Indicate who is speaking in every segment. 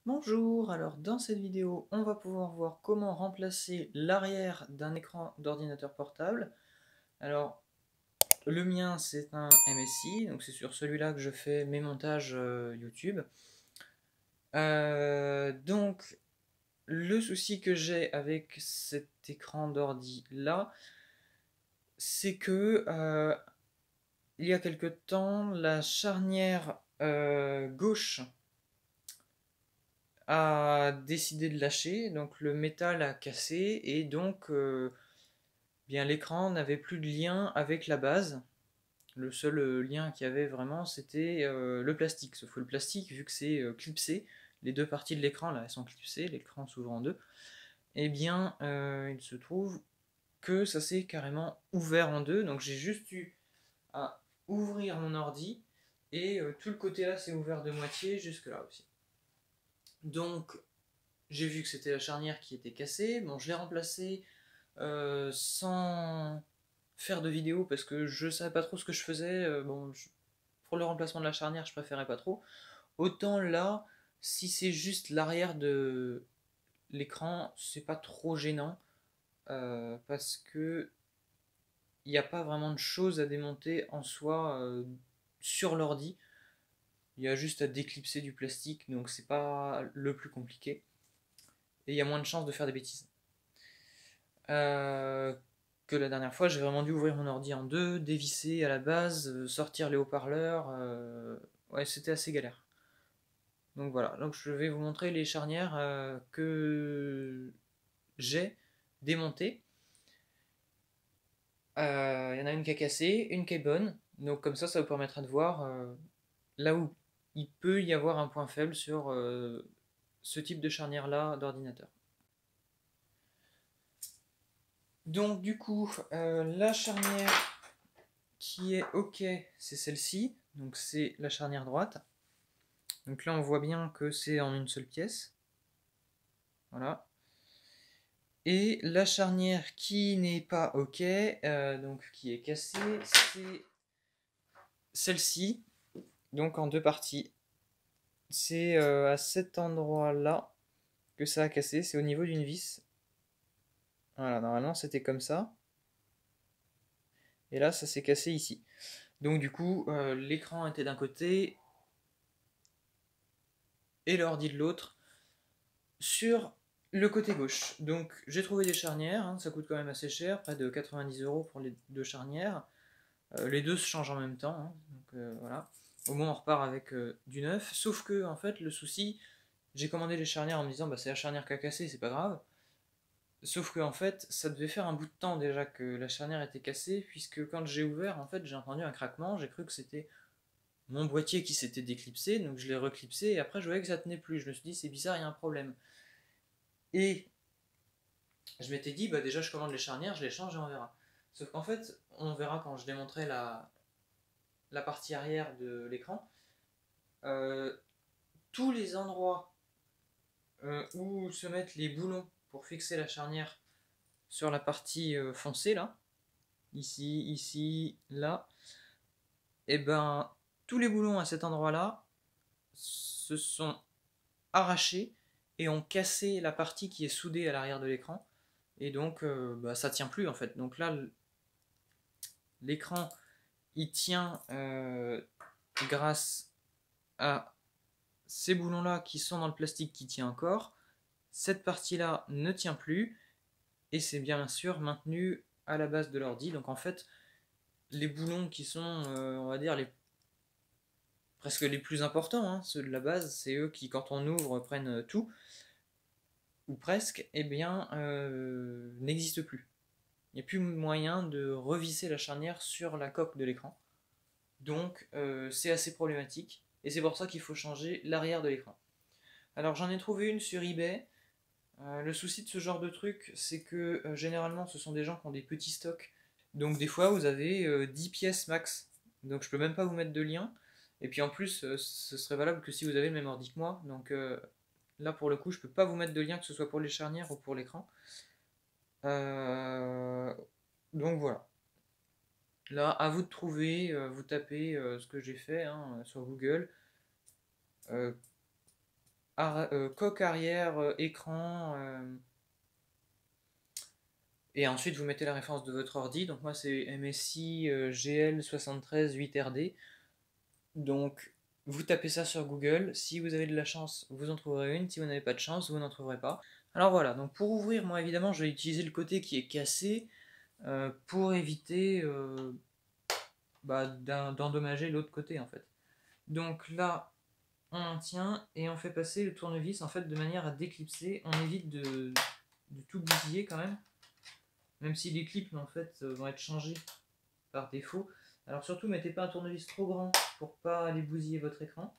Speaker 1: Bonjour, alors dans cette vidéo, on va pouvoir voir comment remplacer l'arrière d'un écran d'ordinateur portable. Alors, le mien c'est un MSI, donc c'est sur celui-là que je fais mes montages YouTube. Donc, le souci que j'ai avec cet écran d'ordi là, c'est que il y a quelque temps, la charnière gauche a décidé de lâcher, donc le métal a cassé et donc bien l'écran n'avait plus de lien avec la base. Le seul lien qu'il y avait vraiment c'était le plastique. Sauf que le plastique, vu que c'est clipsé, les deux parties de l'écran là elles sont clipsées, l'écran s'ouvre en deux, et bien il se trouve que ça s'est carrément ouvert en deux, donc j'ai juste eu à ouvrir mon ordi et tout le côté là s'est ouvert de moitié jusque là aussi. Donc j'ai vu que c'était la charnière qui était cassée. Bon, je l'ai remplacée sans faire de vidéo parce que je savais pas trop ce que je faisais. Pour le remplacement de la charnière, je préférais pas trop. Autant là, si c'est juste l'arrière de l'écran, c'est pas trop gênant parce que il n'y a pas vraiment de choses à démonter en soi sur l'ordi. Il y a juste à déclipser du plastique, donc c'est pas le plus compliqué. Et il y a moins de chances de faire des bêtises. Euh, que la dernière fois, j'ai vraiment dû ouvrir mon ordi en deux, dévisser à la base, sortir les haut-parleurs. Ouais, c'était assez galère. Donc voilà, donc je vais vous montrer les charnières que j'ai démontées. Il y en a une qui a cassé, une qui est bonne. Donc comme ça vous permettra de voir là où il peut y avoir un point faible sur ce type de charnière-là d'ordinateur. Donc du coup, la charnière qui est OK, c'est celle-ci. Donc c'est la charnière droite. Donc là, on voit bien que c'est en une seule pièce. Voilà. Et la charnière qui n'est pas OK, donc qui est cassée, c'est celle-ci. Donc en deux parties. C'est à cet endroit-là que ça a cassé. C'est au niveau d'une vis. Voilà, normalement c'était comme ça. Et là, ça s'est cassé ici. Donc du coup, l'écran était d'un côté et l'ordi de l'autre sur le côté gauche. Donc j'ai trouvé des charnières, hein, ça coûte quand même assez cher, près de 90 € pour les deux charnières. Les deux se changent en même temps, hein, donc voilà. Au moins on repart avec du neuf. Sauf que en fait le souci, j'ai commandé les charnières en me disant bah c'est la charnière qui a cassé, c'est pas grave. Sauf que en fait ça devait faire un bout de temps déjà que la charnière était cassée, puisque quand j'ai ouvert en fait j'ai entendu un craquement, j'ai cru que c'était mon boîtier qui s'était déclipsé, donc je l'ai reclipsé et après je voyais que ça tenait plus. Je me suis dit c'est bizarre, il y a un problème. Et je m'étais dit, bah déjà je commande les charnières, je les change et on verra. Sauf qu'en fait, on verra quand je démontrerai la partie arrière de l'écran. Euh, tous les endroits où se mettent les boulons pour fixer la charnière sur la partie foncée, là, ici, ici, là, et ben tous les boulons à cet endroit-là se sont arrachés et ont cassé la partie qui est soudée à l'arrière de l'écran. Et donc, bah, ça tient plus en fait. Donc là, l'écran il tient grâce à ces boulons-là qui sont dans le plastique qui tient encore. Cette partie-là ne tient plus et c'est bien sûr maintenu à la base de l'ordi. Donc en fait, les boulons qui sont, on va dire, presque les plus importants, hein, ceux de la base, c'est eux qui, quand on ouvre, prennent tout, ou presque, et eh bien, n'existent plus. Il n'y a plus moyen de revisser la charnière sur la coque de l'écran. Donc c'est assez problématique et c'est pour ça qu'il faut changer l'arrière de l'écran. Alors j'en ai trouvé une sur eBay. Le souci de ce genre de truc, c'est que généralement ce sont des gens qui ont des petits stocks. Donc des fois vous avez 10 pièces max. Donc je peux même pas vous mettre de lien. Et puis en plus, ce serait valable que si vous avez le même ordi que moi. Donc là pour le coup, je peux pas vous mettre de lien que ce soit pour les charnières ou pour l'écran. Euh, donc voilà. Là, à vous de trouver, vous tapez ce que j'ai fait hein, sur Google. Euh, coque arrière, écran, et ensuite vous mettez la référence de votre ordi. Donc moi c'est MSI GL73 8RD. Donc vous tapez ça sur Google, si vous avez de la chance vous en trouverez une, si vous n'avez pas de chance vous n'en trouverez pas. Alors voilà, donc pour ouvrir, moi évidemment je vais utiliser le côté qui est cassé pour éviter d'endommager l'autre côté en fait. Donc là on maintient et on fait passer le tournevis en fait de manière à déclipser, on évite de tout bousiller quand même si les clips en fait vont être changés par défaut. Alors surtout mettez pas un tournevis trop grand pour pas aller bousiller votre écran.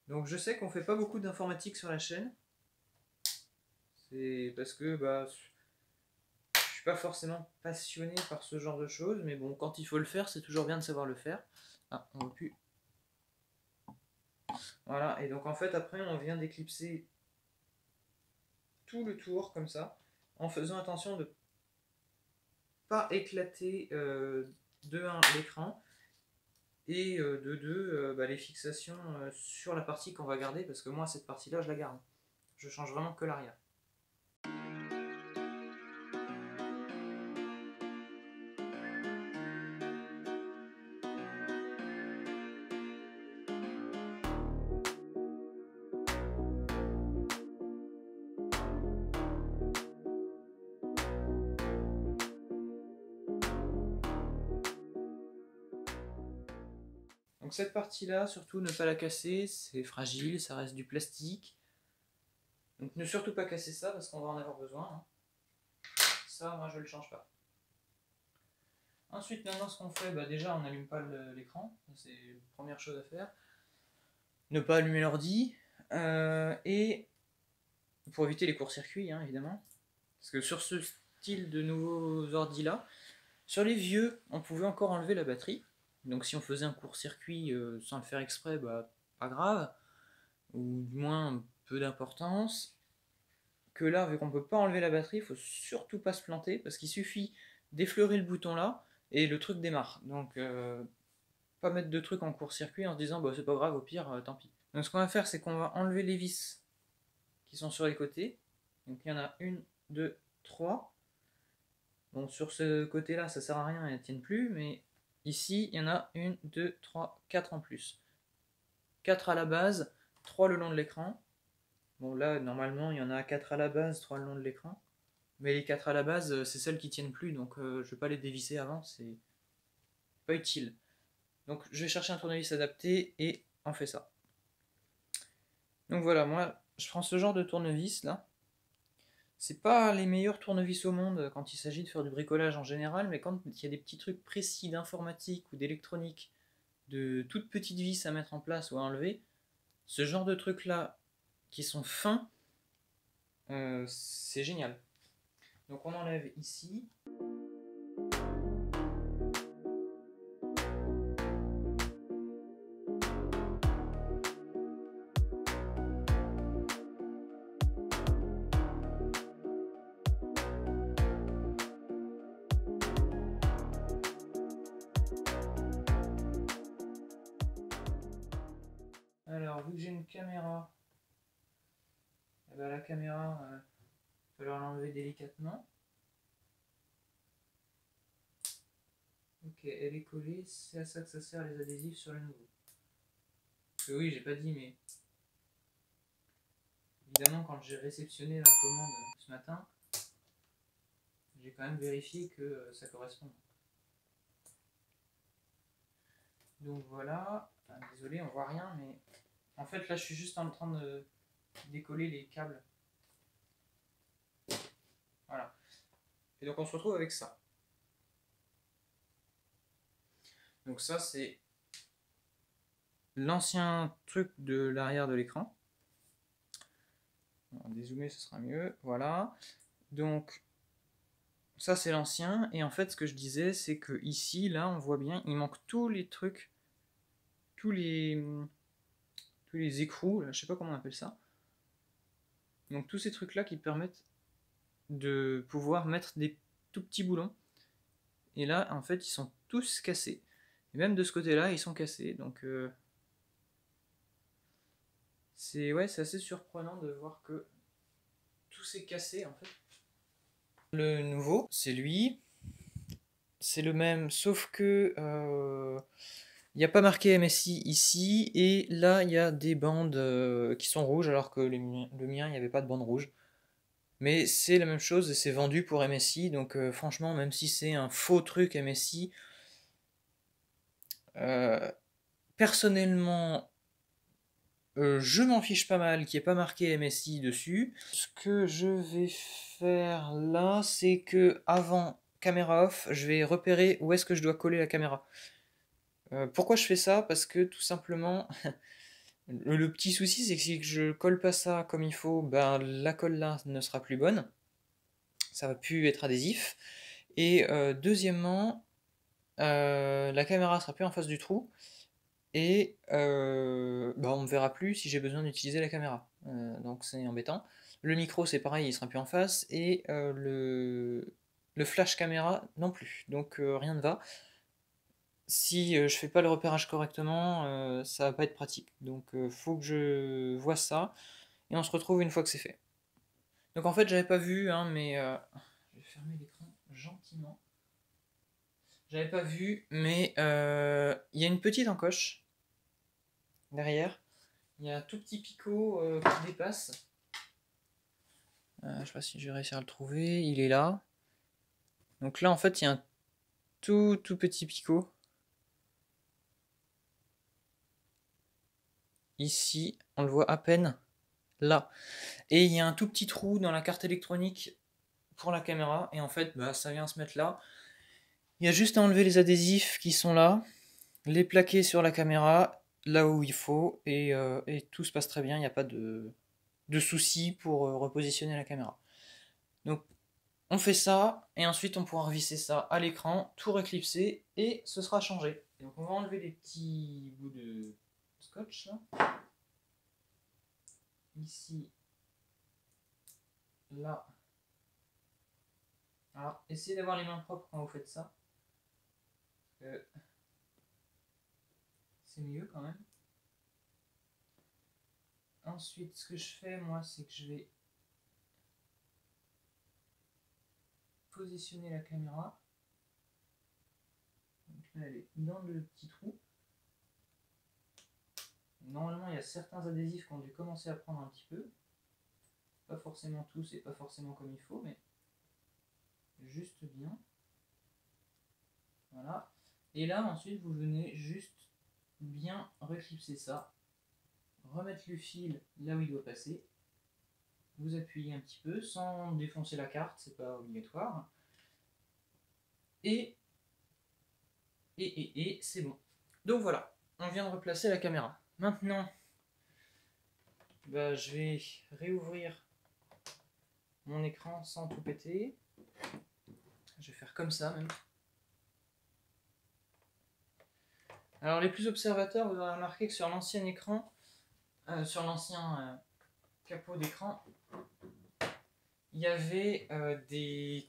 Speaker 1: Donc je sais qu'on fait pas beaucoup d'informatique sur la chaîne. C'est parce que je suis pas forcément passionné par ce genre de choses, mais bon, quand il faut le faire, c'est toujours bien de savoir le faire. Ah, on voit plus. Voilà, et donc en fait après on vient d'éclipser tout le tour comme ça, en faisant attention de pas éclater de 1 l'écran et de 2 les fixations sur la partie qu'on va garder, parce que moi cette partie là je la garde. Je change vraiment que l'arrière. Donc cette partie-là, surtout ne pas la casser, c'est fragile, ça reste du plastique. Donc ne surtout pas casser ça parce qu'on va en avoir besoin. Hein. Ça, moi je ne le change pas. Ensuite, maintenant ce qu'on fait, déjà on n'allume pas l'écran, c'est la première chose à faire. Ne pas allumer l'ordi, et pour éviter les courts-circuits, hein, évidemment. Parce que sur ce style de nouveaux ordi là, sur les vieux, on pouvait encore enlever la batterie. Donc si on faisait un court-circuit sans le faire exprès, pas grave, ou du moins peu d'importance. Que là, vu qu'on ne peut pas enlever la batterie, il faut surtout pas se planter, parce qu'il suffit d'effleurer le bouton là, et le truc démarre. Donc pas mettre de trucs en court-circuit en se disant c'est pas grave, au pire, tant pis. Donc ce qu'on va faire, c'est qu'on va enlever les vis qui sont sur les côtés. Donc il y en a 1, 2, 3. Bon, sur ce côté-là, ça sert à rien, elles ne tiennent plus, mais ici, il y en a 1, 2, 3, 4 en plus. 4 à la base, 3 le long de l'écran. Bon, là, normalement, il y en a 4 à la base, 3 le long de l'écran. Mais les 4 à la base, c'est celles qui tiennent plus, donc je ne vais pas les dévisser avant, c'est pas utile. Donc je vais chercher un tournevis adapté et on fait ça. Donc voilà, moi, je prends ce genre de tournevis là. C'est pas les meilleurs tournevis au monde quand il s'agit de faire du bricolage en général, mais quand il y a des petits trucs précis d'informatique ou d'électronique, de toutes petites vis à mettre en place ou à enlever, ce genre de trucs là qui sont fins, c'est génial. Donc on enlève ici. Alors, vu que j'ai une caméra, la caméra, il va falloir l'enlever délicatement. Ok, elle est collée, c'est à ça que ça sert les adhésifs sur le nouveau. Parce que oui, j'ai pas dit, mais évidemment, quand j'ai réceptionné la commande ce matin, j'ai quand même vérifié que ça correspond. Donc voilà, désolé, on voit rien, mais en fait là je suis juste en train de décoller les câbles. Voilà. Et donc on se retrouve avec ça. Donc ça c'est l'ancien truc de l'arrière de l'écran. On va dézoomer, ce sera mieux. Voilà. Donc ça c'est l'ancien, et en fait ce que je disais c'est que ici, là on voit bien, il manque tous les trucs, tous les écrous, là, je sais pas comment on appelle ça. Donc tous ces trucs là qui permettent de pouvoir mettre des tout petits boulons. Et là en fait ils sont tous cassés. Et même de ce côté-là, ils sont cassés. Donc c'est assez surprenant de voir que tout s'est cassé en fait. Le nouveau, c'est lui. C'est le même, sauf que il n'y a pas marqué MSI ici, et là il y a des bandes qui sont rouges, alors que le mien, il n'y avait pas de bande rouge. Mais c'est la même chose et c'est vendu pour MSI, donc franchement, même si c'est un faux truc MSI, personnellement, je m'en fiche pas mal qu'il n'y ait pas marqué MSI dessus. Ce que je vais faire là, c'est que avant caméra off, je vais repérer où est-ce que je dois coller la caméra. Pourquoi je fais ça? Parce que tout simplement, le petit souci, c'est que si je colle pas ça comme il faut, ben, la colle là ne sera plus bonne. Ça va plus être adhésif. Et deuxièmement, la caméra sera plus en face du trou. Et ben, on ne verra plus si j'ai besoin d'utiliser la caméra. Donc c'est embêtant. Le micro, c'est pareil, il sera plus en face. Et le flash caméra non plus. Donc rien ne va. Si je fais pas le repérage correctement, ça va pas être pratique. Donc faut que je vois ça, et on se retrouve une fois que c'est fait. Donc en fait j'avais pas vu, hein, mais je vais fermer l'écran gentiment. J'avais pas vu, mais il y a une petite encoche derrière. Il y a un tout petit picot qui dépasse. Je sais pas si je vais réussir à le trouver. Il est là. Donc là en fait il y a un tout petit picot. Ici, on le voit à peine. Là. Et il y a un tout petit trou dans la carte électronique pour la caméra, et en fait bah, ça vient se mettre là. Il y a juste à enlever les adhésifs qui sont là, les plaquer sur la caméra là où il faut, et tout se passe très bien, il n'y a pas de soucis pour repositionner la caméra. Donc on fait ça, et ensuite on pourra revisser ça à l'écran, tout reclipser, et ce sera changé. Donc on va enlever les petits bouts de scotch là. Ici, là. Alors, essayez d'avoir les mains propres quand vous faites ça. C'est mieux quand même. Ensuite, ce que je fais, moi, c'est que je vais positionner la caméra. Donc là, elle est dans le petit trou. Normalement, il y a certains adhésifs qui ont dû commencer à prendre un petit peu. Pas forcément tous et pas forcément comme il faut, mais juste bien. Voilà. Et là, ensuite, vous venez juste bien reclipser ça. Remettre le fil là où il doit passer. Vous appuyez un petit peu sans défoncer la carte, c'est pas obligatoire. Et c'est bon. Donc voilà, on vient de replacer la caméra. Maintenant, bah, je vais réouvrir mon écran sans tout péter. Je vais faire comme ça même. Alors les plus observateurs, vous aurez remarqué que sur l'ancien écran, sur l'ancien capot d'écran, il y avait des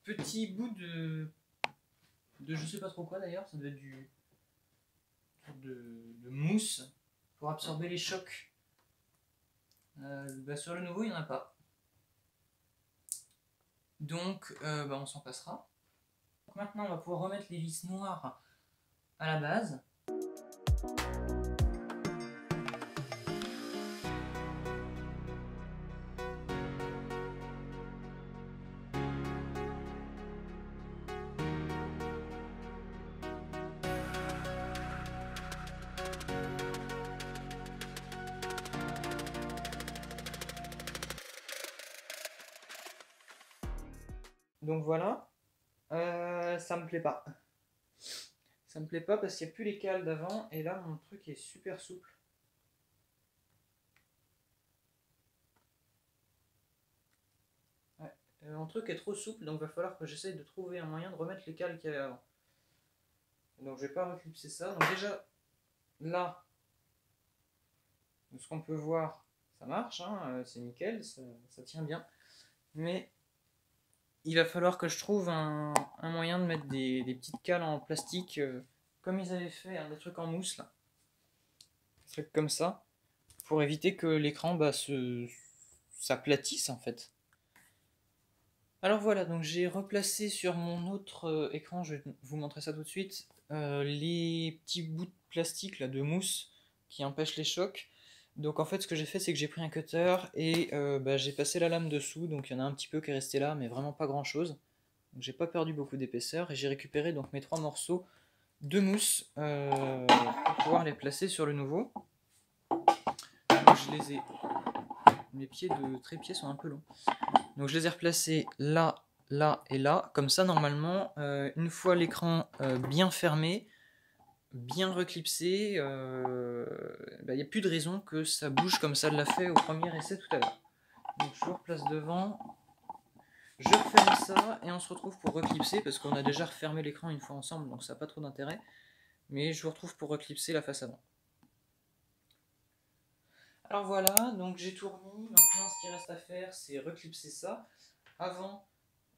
Speaker 1: petits bouts de je sais pas trop quoi d'ailleurs, ça devait être de mousse pour absorber les chocs. Bah, sur le nouveau, il n'y en a pas. Donc bah, on s'en passera. Donc, maintenant, on va pouvoir remettre les vis noires à la base. Donc voilà, ça me plaît pas. Ça me plaît pas parce qu'il n'y a plus les cales d'avant, et là mon truc est super souple. Ouais. Mon truc est trop souple, donc il va falloir que j'essaye de trouver un moyen de remettre les cales qu'il y avait avant. Donc je vais pas reclipser ça. Donc déjà, là, ce qu'on peut voir, ça marche, hein, c'est nickel, ça tient bien. Mais il va falloir que je trouve un moyen de mettre des petites cales en plastique comme ils avaient fait des trucs en mousse là, des trucs comme ça, pour éviter que l'écran s'aplatisse en fait. Alors voilà, donc j'ai replacé sur mon autre écran, je vais vous montrer ça tout de suite, les petits bouts de plastique là, de mousse qui empêchent les chocs. Donc en fait ce que j'ai fait c'est que j'ai pris un cutter et j'ai passé la lame dessous, donc il y en a un petit peu qui est resté là mais vraiment pas grand chose. Donc j'ai pas perdu beaucoup d'épaisseur et j'ai récupéré donc mes 3 morceaux de mousse pour pouvoir les placer sur le nouveau. Donc je les ai... Mes pieds de trépied sont un peu longs. Donc je les ai replacés là, là et là. Comme ça, normalement, une fois l'écran bien fermé, bien reclipsé, il n'y a plus de raison que ça bouge comme ça l'a fait au premier essai tout à l'heure. Donc je replace devant, je referme ça et on se retrouve pour reclipser parce qu'on a déjà refermé l'écran une fois ensemble, donc ça n'a pas trop d'intérêt. Mais je vous retrouve pour reclipser la face avant. Alors voilà, donc j'ai tout remis. Maintenant, ce qui reste à faire, c'est reclipser ça. Avant,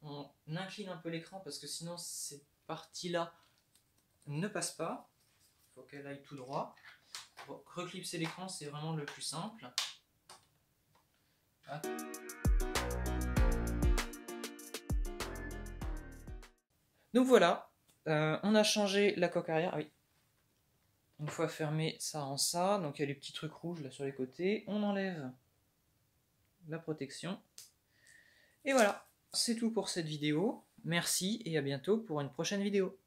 Speaker 1: on incline un peu l'écran parce que sinon, cette partie-là ne passe pas. Il faut qu'elle aille tout droit. Bon, reclipser l'écran, c'est vraiment le plus simple. Ah. Donc voilà, on a changé la coque arrière. Ah oui. Une fois fermé ça en ça, donc il y a les petits trucs rouges là sur les côtés. On enlève la protection. Et voilà, c'est tout pour cette vidéo. Merci et à bientôt pour une prochaine vidéo.